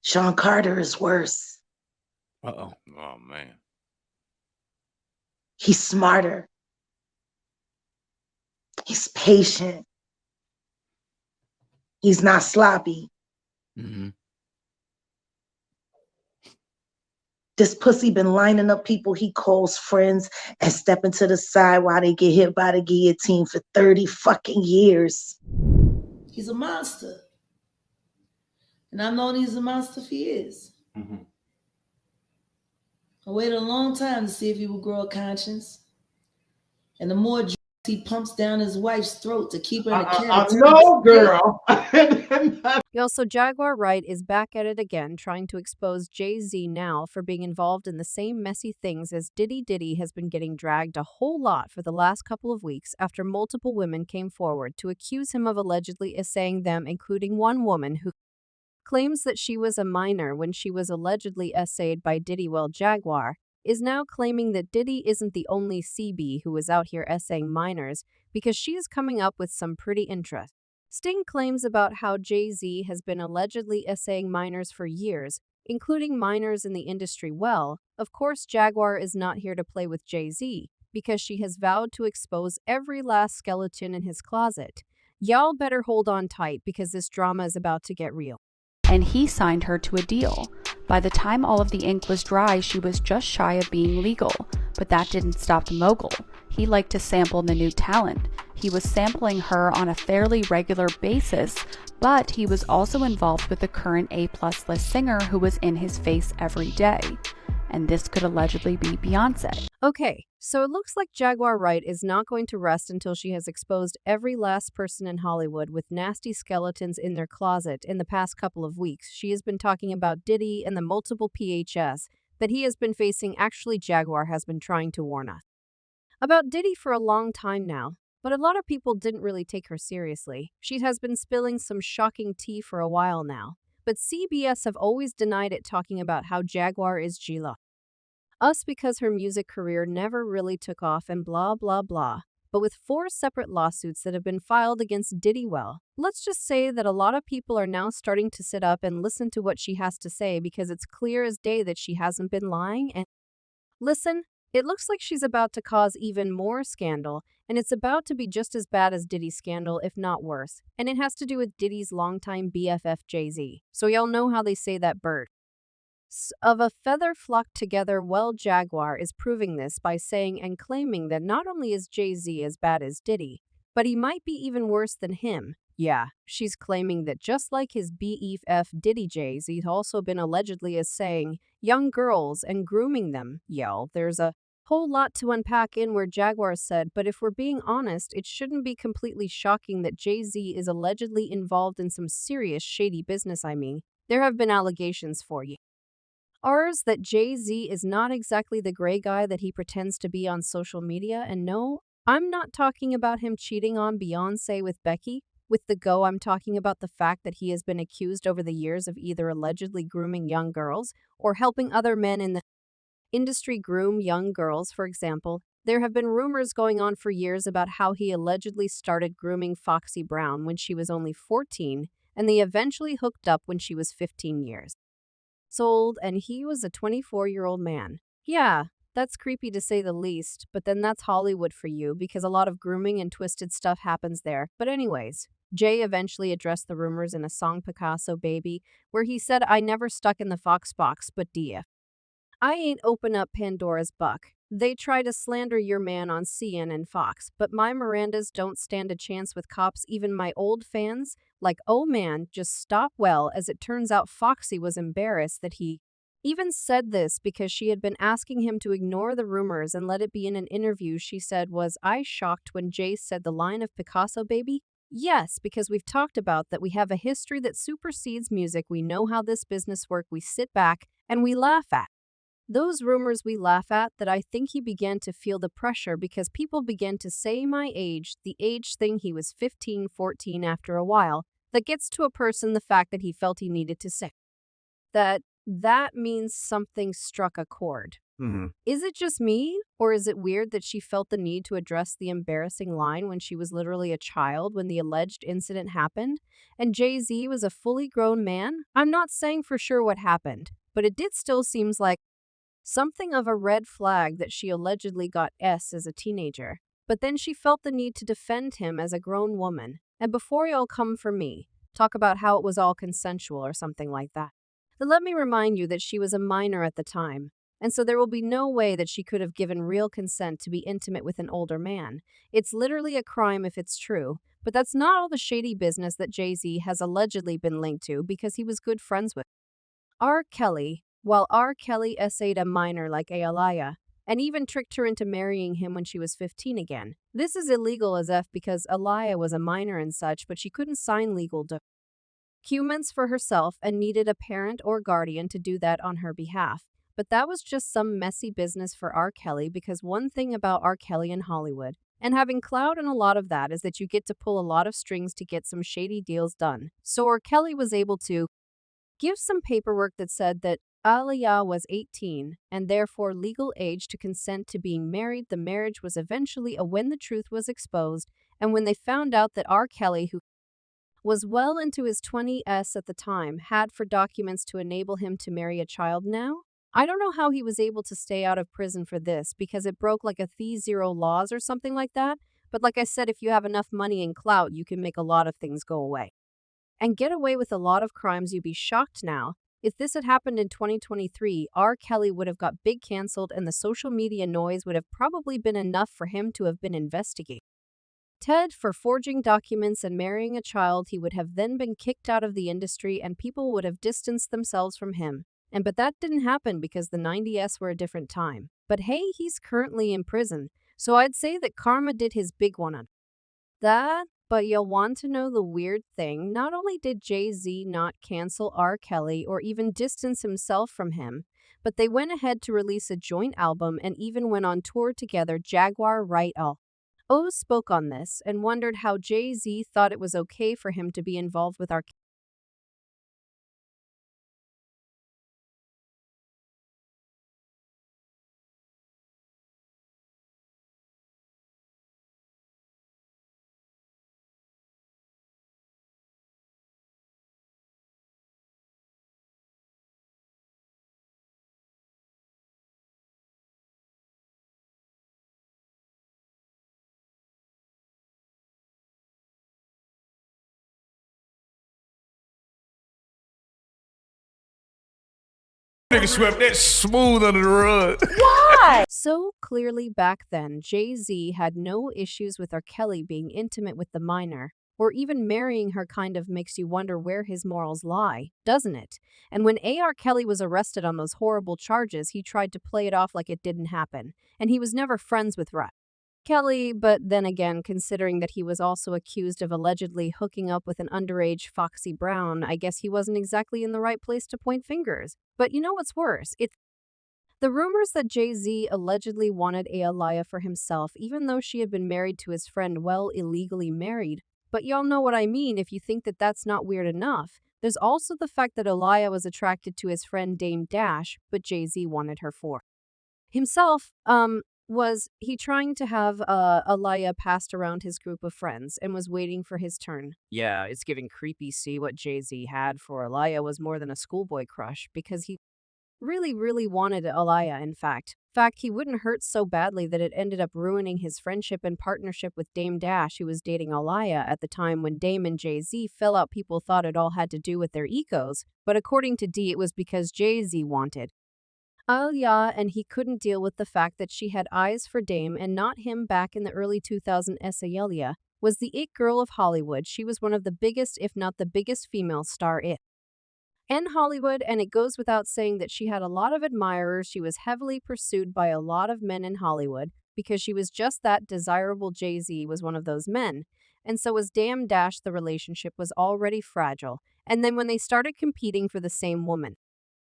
Sean Carter is worse. Uh-oh. Oh, man. He's smarter. He's patient. He's not sloppy. Mm-hmm. This pussy been lining up people he calls friends and stepping to the side while they get hit by the guillotine for 30 fucking years. He's a monster. And I've known he's a monster for years. Mm-hmm. I waited a long time to see if he would grow a conscience. And the more he pumps down his wife's throat to keep her in a character. No, girl. Yo, so Jaguar Wright is back at it again, trying to expose Jay-Z now for being involved in the same messy things as Diddy. Diddy has been getting dragged a whole lot for the last couple of weeks after multiple women came forward to accuse him of allegedly essaying them, including one woman who claims that she was a minor when she was allegedly essayed by Diddy. Well, Jaguar is now claiming that Diddy isn't the only CB who is out here essaying minors because she is coming up with some pretty interesting claims about how Jay-Z has been allegedly essaying minors for years, including minors in the industry. Well, of course, Jaguar is not here to play with Jay-Z because she has vowed to expose every last skeleton in his closet. Y'all better hold on tight because this drama is about to get real. And he signed her to a deal. By the time all of the ink was dry, she was just shy of being legal, but that didn't stop the mogul. He liked to sample the new talent. He was sampling her on a fairly regular basis, but he was also involved with the current A+ list singer who was in his face every day. And this could allegedly be Beyonce. Okay, so it looks like Jaguar Wright is not going to rest until she has exposed every last person in Hollywood with nasty skeletons in their closet. In the past couple of weeks, she has been talking about Diddy and the multiple PHS that he has been facing. Actually, Jaguar has been trying to warn us about Diddy for a long time now, but a lot of people didn't really take her seriously. She has been spilling some shocking tea for a while now, but CBS have always denied it, talking about how Jaguar is Gila us because her music career never really took off and blah blah blah. But with 4 separate lawsuits that have been filed against Diddy, well, let's just say that a lot of people are now starting to sit up and listen to what she has to say because it's clear as day that she hasn't been lying. And listen, it looks like she's about to cause even more scandal, and it's about to be just as bad as Diddy's scandal, if not worse. And it has to do with Diddy's longtime BFF Jay-Z. So y'all know how they say that bird of a feather flocked together. Well, Jaguar is proving this by saying and claiming that not only is Jay-Z as bad as Diddy, but he might be even worse than him. Yeah, she's claiming that just like his BFF Diddy, Jay-Z's also been allegedly essaying young girls and grooming them. Yo, there's a whole lot to unpack in where Jaguar said, but if we're being honest, it shouldn't be completely shocking that Jay-Z is allegedly involved in some serious shady business. I mean, there have been allegations for years that Jay-Z is not exactly the gray guy that he pretends to be on social media. And no, I'm not talking about him cheating on Beyonce with Becky. With the go, I'm talking about the fact that he has been accused over the years of either allegedly grooming young girls or helping other men in the industry groom young girls. For example, there have been rumors going on for years about how he allegedly started grooming Foxy Brown when she was only 14, and they eventually hooked up when she was 15 years old, and he was a 24-year-old man. Yeah, that's creepy to say the least, but then that's Hollywood for you because a lot of grooming and twisted stuff happens there. But anyways, Jay eventually addressed the rumors in a song, Picasso Baby, where he said, "I never stuck in the Fox box, but DF. I ain't open up Pandora's buck. They try to slander your man on CN and Fox, but my Mirandas don't stand a chance with cops, even my old fans. Like, oh man, just stop." Well, as it turns out, Foxy was embarrassed that he even said this because she had been asking him to ignore the rumors and let it be. In an interview, she said, "Was I shocked when Jay said the line of Picasso Baby? Yes, because we've talked about that we have a history that supersedes music. We know how this business works. We sit back and we laugh at those rumors. We laugh at that." I think he began to feel the pressure because people began to say my age, the age thing. He was 15, 14 after a while. That gets to a person, the fact that he felt he needed to say that means something struck a chord. Is it just me, or is it weird that she felt the need to address the embarrassing line when she was literally a child when the alleged incident happened, and Jay-Z was a fully grown man? I'm not saying for sure what happened, but it did still seems like something of a red flag that she allegedly got S as a teenager. But then she felt the need to defend him as a grown woman. And before y'all come for me, talk about how it was all consensual or something like that. Then let me remind you that she was a minor at the time, and so there will be no way that she could have given real consent to be intimate with an older man. It's literally a crime if it's true, but that's not all the shady business that Jay-Z has allegedly been linked to because he was good friends with R. Kelly, while R. Kelly S.A'd a minor like Aaliyah, and even tricked her into marrying him when she was 15 again. This is illegal as F because Aaliyah was a minor and such, but she couldn't sign legal documents for herself and needed a parent or guardian to do that on her behalf. But that was just some messy business for R. Kelly because one thing about R. Kelly in Hollywood, and having clout and a lot of that, is that you get to pull a lot of strings to get some shady deals done. So R. Kelly was able to give some paperwork that said that Aaliyah was 18 and therefore legal age to consent to being married. The marriage was eventually when the truth was exposed, and when they found out that R. Kelly, who was well into his 20s at the time, had for documents to enable him to marry a child now. I don't know how he was able to stay out of prison for this because it broke like a T0 laws or something like that. But like I said, if you have enough money and clout, you can make a lot of things go away and get away with a lot of crimes. You'd be shocked now. If this had happened in 2023, R. Kelly would have got big canceled and the social media noise would have probably been enough for him to have been investigated for forging documents and marrying a child. He would have then been kicked out of the industry and people would have distanced themselves from him. But that didn't happen because the 90s were a different time. But hey, he's currently in prison, so I'd say that karma did his big one on that. But you'll want to know the weird thing. Not only did Jay-Z not cancel R. Kelly or even distance himself from him, but they went ahead to release a joint album and even went on tour together. Jaguar Wright spoke on this and wondered how Jay-Z thought it was okay for him to be involved with R. Nigga swept that smooth under the rug. So clearly back then, Jay-Z had no issues with R. Kelly being intimate with the minor, or even marrying her. Kind of makes you wonder where his morals lie, doesn't it? And when R. Kelly was arrested on those horrible charges, he tried to play it off like it didn't happen, and he was never friends with Kelly. But then again, considering that he was also accused of allegedly hooking up with an underage Foxy Brown, I guess he wasn't exactly in the right place to point fingers. But you know what's worse? It's the rumors that Jay-Z allegedly wanted Aaliyah for himself, even though she had been married to his friend, illegally married. But y'all know what I mean if you think that that's not weird enough. There's also the fact that Aaliyah was attracted to his friend Dame Dash, but Jay-Z wanted her for himself. Was he trying to have Aaliyah passed around his group of friends and was waiting for his turn? Yeah, it's giving creepy. See, what Jay-Z had for Aaliyah was more than a schoolboy crush because he really wanted Aaliyah. In fact, he wouldn't hurt so badly that it ended up ruining his friendship and partnership with Dame Dash, who was dating Aaliyah at the time when Dame and Jay-Z fell out. People thought it all had to do with their egos, but according to D, it was because Jay-Z wanted Aaliyah and he couldn't deal with the fact that she had eyes for Dame and not him. Back in the early 2000s, Aaliyah was the it girl of Hollywood. She was one of the biggest, if not the biggest female star in Hollywood, and it goes without saying that she had a lot of admirers. She was heavily pursued by a lot of men in Hollywood because she was just that desirable. Jay-Z was one of those men, and so was Dame Dash. The relationship was already fragile, and then when they started competing for the same woman,